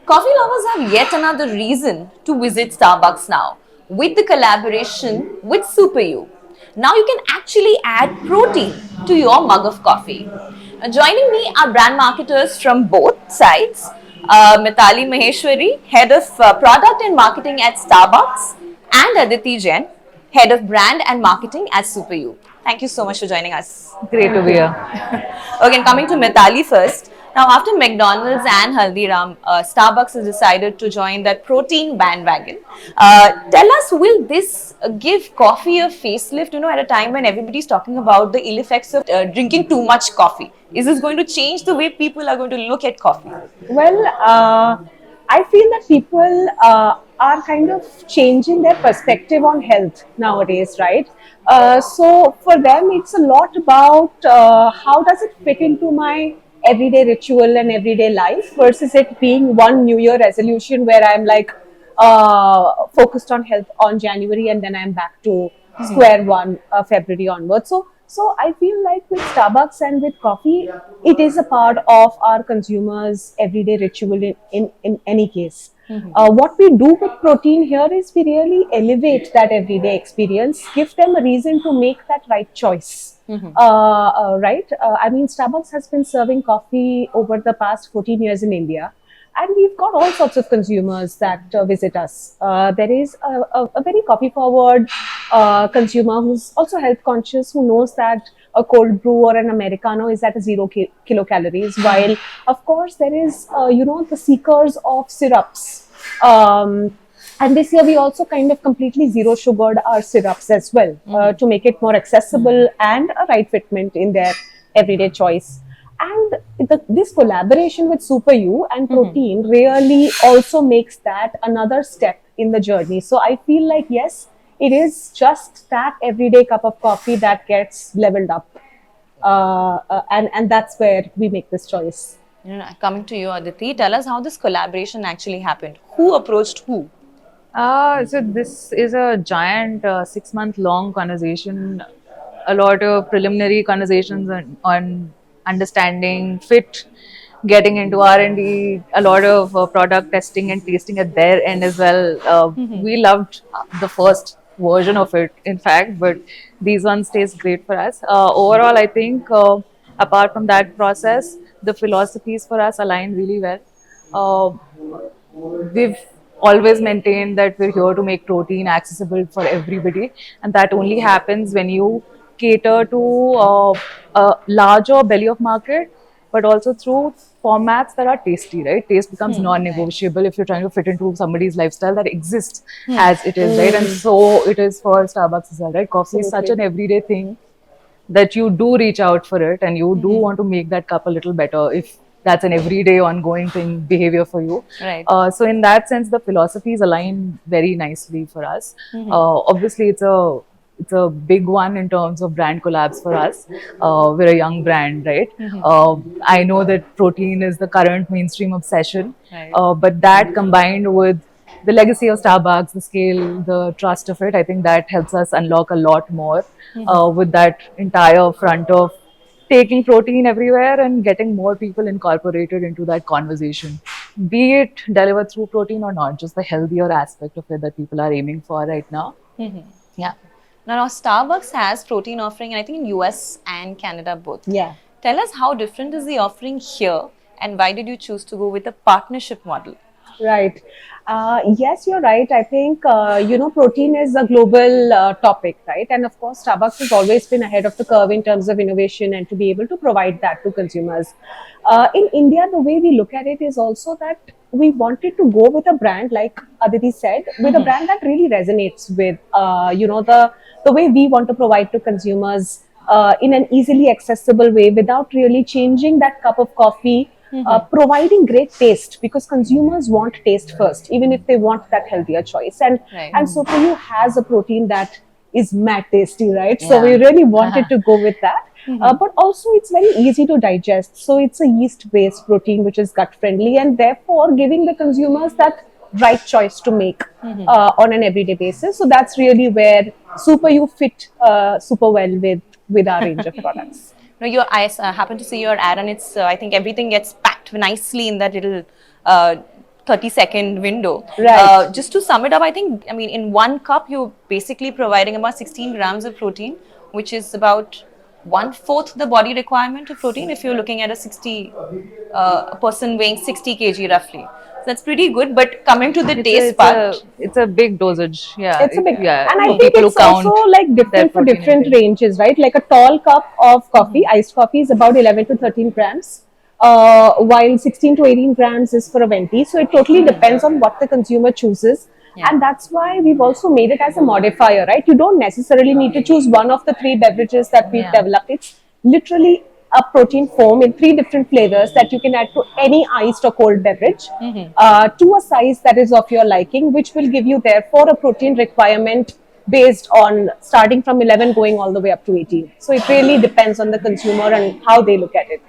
Coffee lovers have yet another reason to visit Starbucks now with the collaboration with Super You. Now you can actually add protein to your mug of coffee. Joining me are brand marketers from both sides, Mithali Maheshwari, head of product and marketing at Starbucks, and Aditi Jain, head of brand and marketing at Super You. Thank you so much for joining us. Great to be here. Okay, and coming to Mithali first. Now, after McDonald's and Haldiram, Starbucks has decided to join that protein bandwagon. Tell us, will this give coffee a facelift? At a time when everybody's talking about the ill effects of drinking too much coffee. Is this going to change the way people are going to look at coffee? Well, I feel that people are kind of changing their perspective on health nowadays, right? So for them, it's a lot about how does it fit into my everyday ritual and everyday life versus it being one New Year resolution where I'm like focused on health on January and then I'm back to square one February onwards. So I feel like with Starbucks and with coffee, it is a part of our consumers' everyday ritual in any case. What we do with protein here is we really elevate that everyday experience, give them a reason to make that right choice. Right? I mean, Starbucks has been serving coffee over the past 14 years in India, and we've got all sorts of consumers that visit us. There is a very coffee forward consumer who's also health conscious, who knows that a cold brew or an americano is at a zero kilocalories, while of course there is the seekers of syrups. And this year we also kind of completely zero sugared our syrups as well, to make it more accessible and a right fitment in their everyday choice. And this collaboration with Super You and protein really also makes that another step in the journey. So I feel like, yes, it is just that everyday cup of coffee that gets leveled up. And that's where we make this choice. Coming to you, Aditi, tell us how this collaboration actually happened. Who approached who? So this is a giant 6-month long conversation, a lot of preliminary conversations on understanding fit, getting into R&D, a lot of product testing and tasting at their end as well. We loved the first version of it, in fact, but these ones taste great for us. Overall, I think apart from that process, the philosophies for us align really well. We've always maintained that we're here to make protein accessible for everybody, and that only happens when you cater to a larger belly of market, but also through formats that are tasty, right? Taste becomes non-negotiable if you're trying to fit into somebody's lifestyle that exists as it is, right? And so it is for Starbucks as well, right? Coffee is such an everyday thing that you do reach out for it and you do want to make that cup a little better if that's an everyday ongoing thing behavior for you. Right. So in that sense, the philosophies align very nicely for us. Obviously, it's a big one in terms of brand collabs for us. We're a young brand, right? I know that protein is the current mainstream obsession, Right. but that combined with the legacy of Starbucks, the scale, the trust of it, I think that helps us unlock a lot more with that entire front of taking protein everywhere and getting more people incorporated into that conversation, be it delivered through protein or not, just the healthier aspect of it that people are aiming for right now. Yeah. Now, Starbucks has protein offering, and I think in US and Canada both. Yeah. Tell us how different is the offering here, and why did you choose to go with a partnership model? Right. Yes, you're right. I think, protein is a global topic, right? And of course, Starbucks has always been ahead of the curve in terms of innovation and to be able to provide that to consumers. In India, the way we look at it is also that we wanted to go with a brand, like Aditi said, with a brand that really resonates with, the way we want to provide to consumers in an easily accessible way without really changing that cup of coffee. Providing great taste, because consumers want taste first, even if they want that healthier choice. Right. And Super You has a protein that is mad tasty, right? So Yeah. we really wanted to go with that. But also it's very easy to digest. So it's a yeast-based protein which is gut-friendly, and therefore giving the consumers that right choice to make on an everyday basis. So that's really where Super You fit super well with our range of products. No, I happen to see your ad, and it's I think everything gets packed nicely in that little 30-second window. Right. Just to sum it up, I mean, in one cup, you're basically providing about 16 grams of protein, which is about one-fourth the body requirement of protein if you're looking at a person weighing 60 kg roughly. So that's pretty good. But coming to the taste part, it's a big dosage. Yeah, It's a big, yeah. and I For think people who it's also count like their different for protein different intake. ranges, right? Like a tall cup of coffee, iced coffee, is about 11 to 13 grams, while 16 to 18 grams is for a venti. So it totally depends on what the consumer chooses. Yeah. And that's why we've also made it as a modifier, right? You don't necessarily need to choose one of the three beverages that we've Yeah. developed. It's literally a protein foam in three different flavors that you can add to any iced or cold beverage, to a size that is of your liking, which will give you therefore a protein requirement based on starting from 11 going all the way up to 18. So it really depends on the consumer and how they look at it.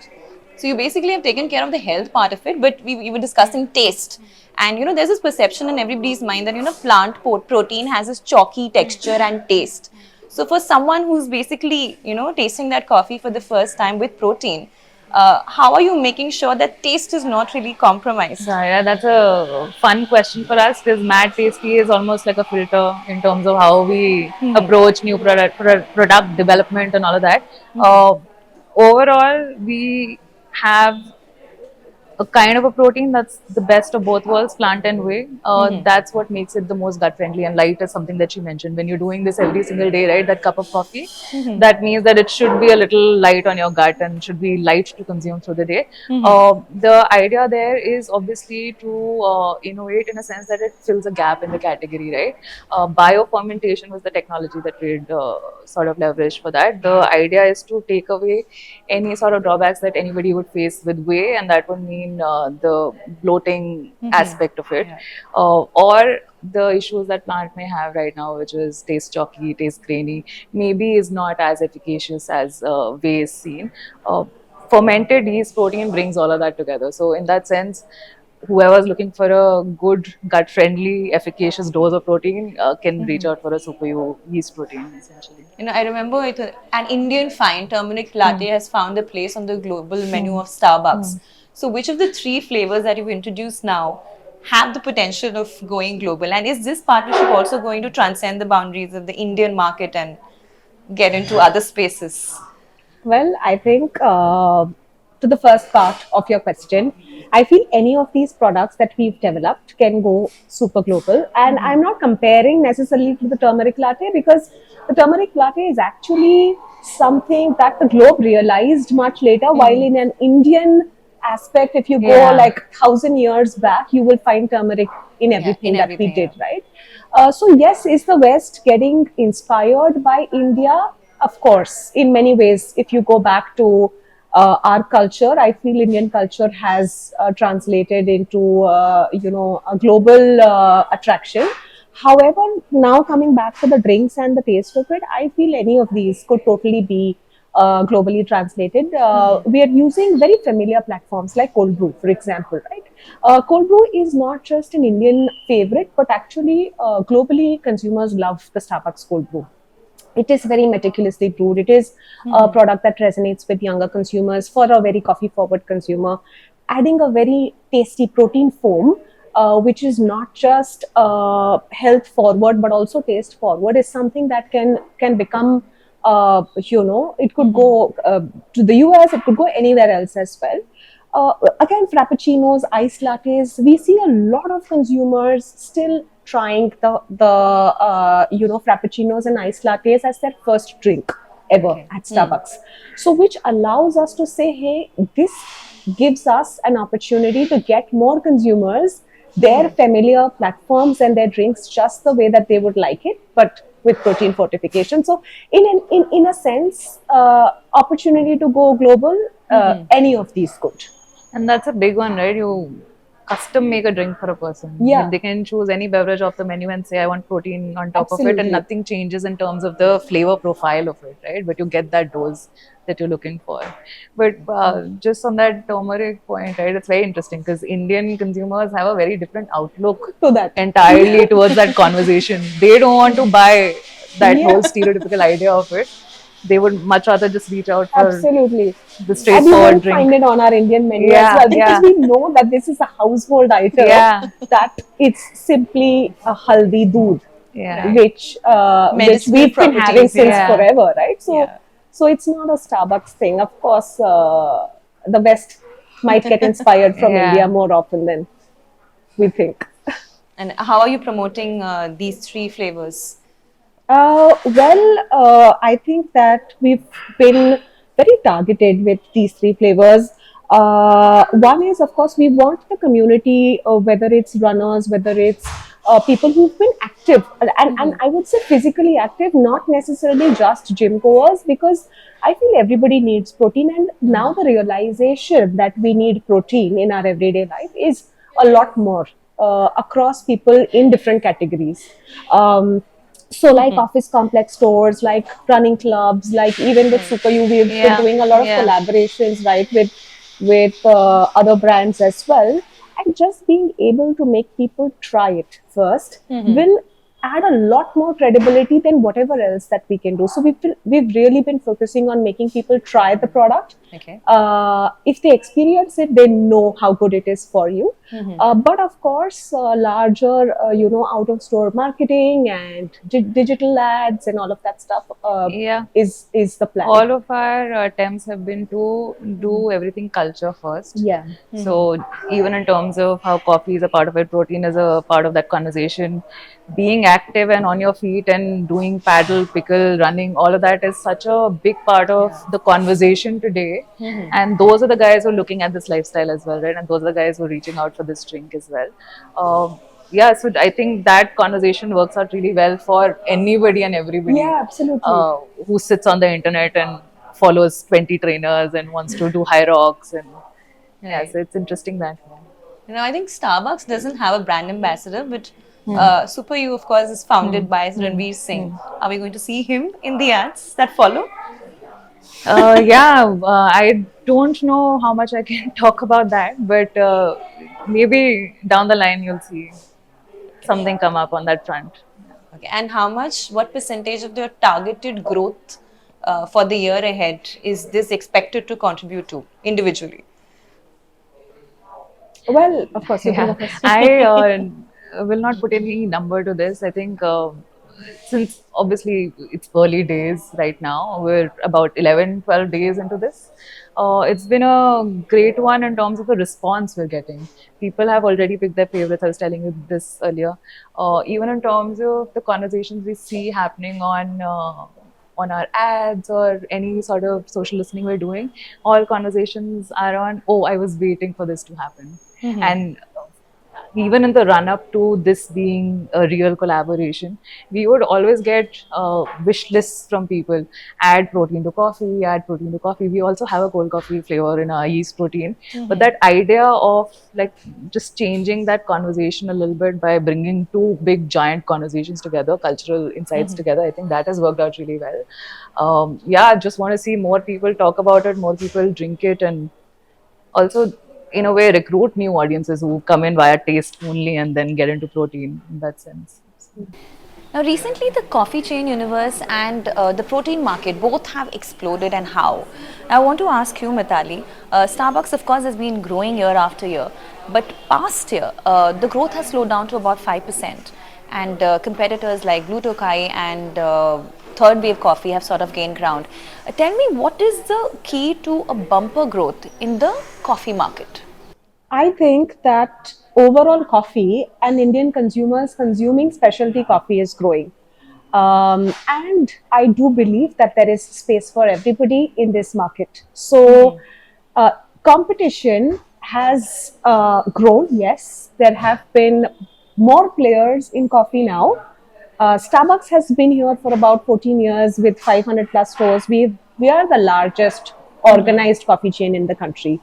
so you basically have taken care of the health part of it, but we were discussing taste. And there's this perception in everybody's mind that plant protein has this chalky texture and taste. So for someone who's basically tasting that coffee for the first time with protein, how are you making sure that taste is not really compromised? Yeah, that's a fun question for us because Mad Tasty is almost like a filter in terms of how we approach new product development and all of that. Overall, we have a kind of a protein that's the best of both worlds, plant and whey. That's what makes it the most gut friendly, and light is something that you mentioned. When you're doing this every single day, right, that cup of coffee, that means that it should be a little light on your gut and should be light to consume through the day. The idea there is obviously to innovate in a sense that it fills a gap in the category, right? Biofermentation was the technology that we'd sort of leveraged for that. The idea is to take away any sort of drawbacks that anybody would face with whey, and that would mean the bloating aspect of it, or the issues that plant may have right now, which is taste chalky, taste grainy, maybe is not as efficacious as whey is seen. Fermented yeast protein brings all of that together. So in that sense, whoever's looking for a good gut friendly efficacious dose of protein can reach out for a super yeast protein essentially. I remember an Indian fine turmeric latte has found a place on the global menu of Starbucks. So which of the three flavors that you've introduced now have the potential of going global? And is this partnership also going to transcend the boundaries of the Indian market and get into other spaces? Well, I think to the first part of your question, I feel any of these products that we've developed can go super global. And I'm not comparing necessarily to the turmeric latte because the turmeric latte is actually something that the globe realized much later, while in an Indian aspect, if you go like 1,000 years back, you will find turmeric in everything that we did, right? So yes, is the West getting inspired by India? Of course, in many ways. If you go back to our culture, I feel Indian culture has translated into a global attraction. However, now coming back to the drinks and the taste of it, I feel any of these could totally be globally translated. We are using very familiar platforms like cold brew, for example, right? Cold brew is not just an Indian favorite, but actually globally consumers love the Starbucks cold brew. It is very meticulously brewed. It is a product that resonates with younger consumers. For a very coffee forward consumer, adding a very tasty protein foam, which is not just health forward but also taste forward, is something that can become it could go to the US, it could go anywhere else as well. Again, frappuccinos, iced lattes, we see a lot of consumers still trying the frappuccinos and iced lattes as their first drink ever at Starbucks. So which allows us to say, hey, this gives us an opportunity to get more consumers their familiar platforms and their drinks just the way that they would like it, but with protein fortification. So in a sense, opportunity to go global, any of these could. And that's a big one, right? You custom make a drink for a person. Yeah. They can choose any beverage off the menu and say, I want protein on top of it, Absolutely. and nothing changes in terms of the flavor profile of it, right? But you get that dose that you're looking for. But just on that turmeric point, right, it's very interesting because Indian consumers have a very different outlook To that. entirely towards that conversation. They don't want to buy that whole stereotypical idea of it. they would much rather just reach out for Absolutely. the And you straightforward won't drink. find it on our Indian menu as Yeah, well, because yeah. we know that this is a household item, Yeah. that it's simply a haldi doodh, Yeah. Right. which Medicinal we've been having properties, since yeah. forever, right? So, Yeah. so it's not a Starbucks thing. Of course, the West might get inspired from Yeah. India more often than we think. And how are you promoting these three flavors? I think that we've been very targeted with these three flavors. One is, of course, we want the community, whether it's runners, whether it's people who've been active, and I would say physically active, not necessarily just gym goers, because I feel everybody needs protein. And now the realization that we need protein in our everyday life is a lot more across people in different categories. So like office complex stores, like running clubs, like even with Super U, we've been Yeah, doing a lot of yeah. collaborations, right, with other brands as well. And just being able to make people try it first will add a lot more credibility than whatever else that we can do. So we've really been focusing on making people try the product. Okay. If they experience it, they know how good it is for you. But of course, larger, out of store marketing and digital ads and all of that stuff Yeah. is the plan. All of our attempts have been to do everything culture first. Yeah. So even in terms of how coffee is a part of it, protein is a part of that conversation. Being active and on your feet and doing paddle, pickle, running, all of that is such a big part of the conversation today. And those are the guys who are looking at this lifestyle as well, right? And those are the guys who are reaching out for this drink as well. Yeah, so I think that conversation works out really well for anybody and everybody Yeah, absolutely. who sits on the internet and follows 20 trainers and wants to do high rocks. And yeah, Right. so it's interesting that. I think Starbucks doesn't have a brand ambassador, but Super U, of course, is founded by Ranveer Singh. Are we going to see him in the ads that follow? I don't know how much I can talk about that, but maybe down the line you'll see something come up on that front. Okay. And what percentage of your targeted growth for the year ahead is this expected to contribute to individually? Well, of course, you can Yeah, go first. I will not put any number to this. I think since obviously it's early days right now, we're about 11, 12 days into this. It's been a great one in terms of the response we're getting. People have already picked their favorites. I was telling you this earlier. Even in terms of the conversations we see happening on our ads or any sort of social listening we're doing, all conversations are on, oh, I was waiting for this to happen. And even in the run up to this being a real collaboration, we would always get wish lists from people. Add protein to coffee, add protein to coffee. We also have a cold coffee flavor in our yeast protein. But that idea of like just changing that conversation a little bit by bringing two big giant conversations together, cultural insights together, I think that has worked out really well. I just want to see more people talk about it, more people drink it, and also in a way recruit new audiences who come in via taste only and then get into protein in that sense. Now, recently, the coffee chain universe and the protein market both have exploded, and how? Now, I want to ask you, Mitali. Starbucks, of course, has been growing year after year, but past year, the growth has slowed down to about 5%, and competitors like Blue Tokai and Third Wave Coffee have sort of gained ground. Tell me, what is the key to a bumper growth in the coffee market? I think that overall coffee and Indian consumers consuming specialty coffee is growing. And I do believe that there is space for everybody in this market. So, competition has grown, yes. There have been more players in coffee now. Starbucks has been here for about 14 years with 500 plus stores. We are the largest organized coffee chain in the country.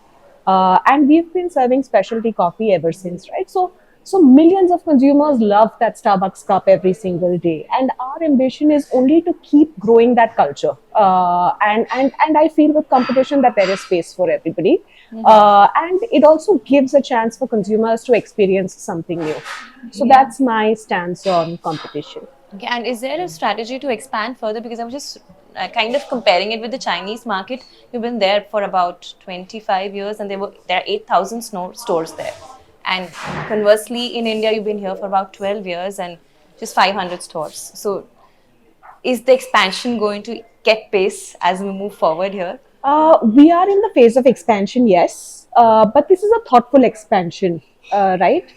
And we've been serving specialty coffee ever since, right? So millions of consumers love that Starbucks cup every single day, and our ambition is only to keep growing that culture. And I feel with competition that there is space for everybody, and it also gives a chance for consumers to experience something new. So that's my stance on competition. Okay, and is there a strategy to expand further? Because I was just kind of comparing it with the Chinese market, you've been there for about 25 years, and there are 8,000 stores there. And conversely, in India, you've been here for about 12 years and just 500 stores. So, is the expansion going to get pace as we move forward here? We are in the phase of expansion, yes, but this is a thoughtful expansion, right?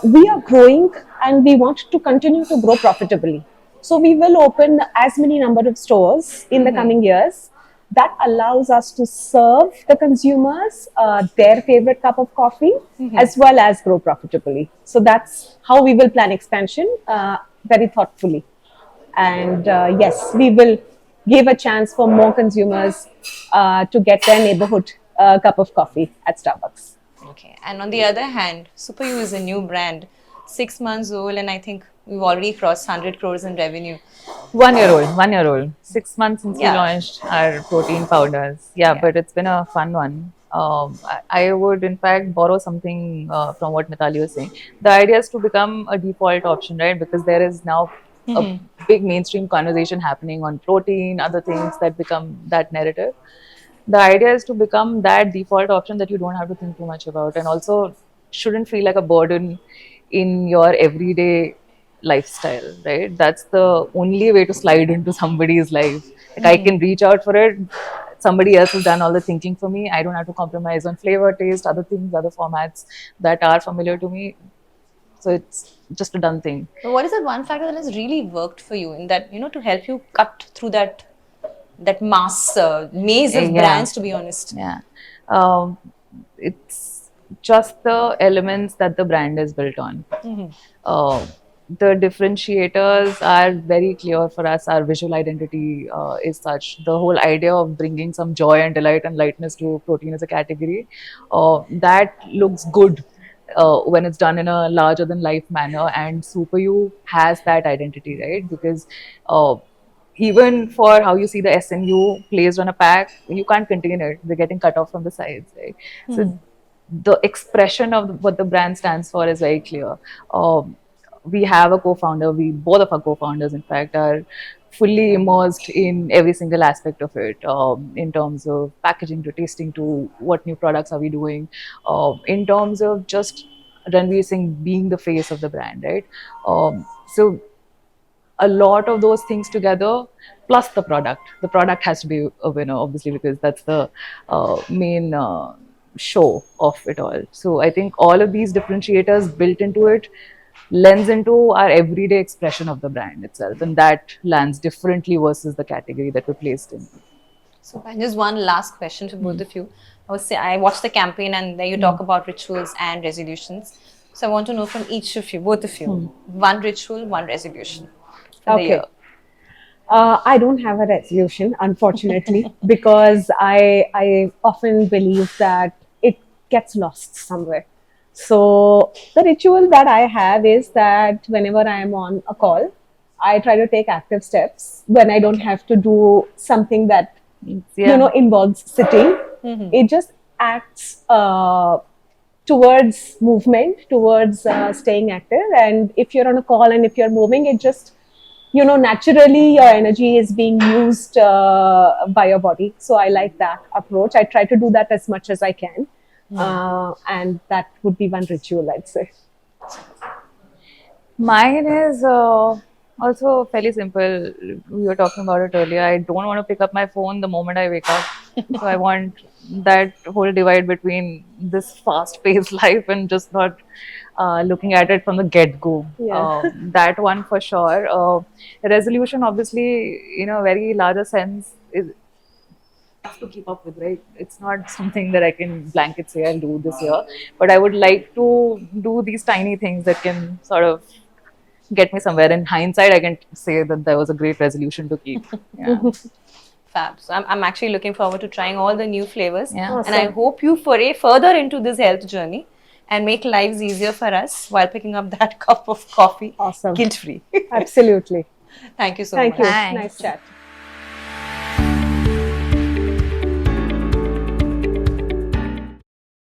We are growing and we want to continue to grow profitably. So we will open as many number of stores in the coming years. That allows us to serve the consumers their favorite cup of coffee as well as grow profitably. So that's how we will plan expansion very thoughtfully. And yes, we will give a chance for more consumers to get their neighborhood cup of coffee at Starbucks. Okay. And on the other hand, SuperU is a new brand, 6 months old, and I think we've already crossed 100 crores in revenue. 1 year old, 1 year old. 6 months since Yeah. we launched our protein powders. Yeah, but it's been a fun one. I would, in fact, borrow something from what Mitali was saying. The idea is to become a default option, right? Because there is now a big mainstream conversation happening on protein, other things that become that narrative. The idea is to become that default option that you don't have to think too much about, and also shouldn't feel like a burden in your everyday lifestyle, right? That's the only way to slide into somebody's life. Like I can reach out for it. Somebody else has done all the thinking for me. I don't have to compromise on flavor, taste, other things, other formats that are familiar to me. So it's just a done thing. But what is that one factor that has really worked for you in that, to help you cut through that mass maze of Yeah. brands, to be honest? Yeah. It's just the elements that the brand is built on. The differentiators are very clear for us. Our visual identity is such. The whole idea of bringing some joy and delight and lightness to protein as a category, that looks good when it's done in a larger than life manner. And SuperU has that identity, right? Because even for how you see the SNU placed on a pack, you can't contain it. They're getting cut off from the sides, right? So the expression of what the brand stands for is very clear. We have a co-founder. Both of our co-founders, in fact, are fully immersed in every single aspect of it, in terms of packaging to tasting to what new products are we doing, in terms of just Ranveer Singh being the face of the brand, right? So a lot of those things together, plus the product. The product has to be a winner, obviously, because that's the main show of it all. So I think all of these differentiators built into it lends into our everyday expression of the brand itself, and that lands differently versus the category that we're placed in. So, and just one last question to both of you. I watched the campaign, and there you talk about rituals and resolutions. So I want to know from each of you, both of you, one ritual, one resolution for the year. I don't have a resolution, unfortunately, because I often believe that it gets lost somewhere. So the ritual that I have is that whenever I am on a call, I try to take active steps when I don't have to do something that involves sitting. It just acts towards movement, towards staying active. And if you're on a call and if you're moving, it just naturally your energy is being used by your body. So I like that approach. I try to do that as much as I can. And that would be one ritual, I'd say. Mine is also fairly simple. We were talking about it earlier. I don't want to pick up my phone the moment I wake up. So I want that whole divide between this fast-paced life and just not looking at it from the get-go. Yeah. That one for sure. Resolution, obviously, in a very larger sense, is tough to keep up with, right? It's not something that I can blanket say I'll do this year, but I would like to do these tiny things that can sort of get me somewhere. In hindsight, I can say that there was a great resolution to keep. Yeah. Fab. So I'm actually looking forward to trying all the new flavors. Yeah. And I hope you foray further into this health journey and make lives easier for us while picking up that cup of coffee Awesome. guilt-free. Absolutely. Thank you so Thank much. you. Thanks. Nice chat.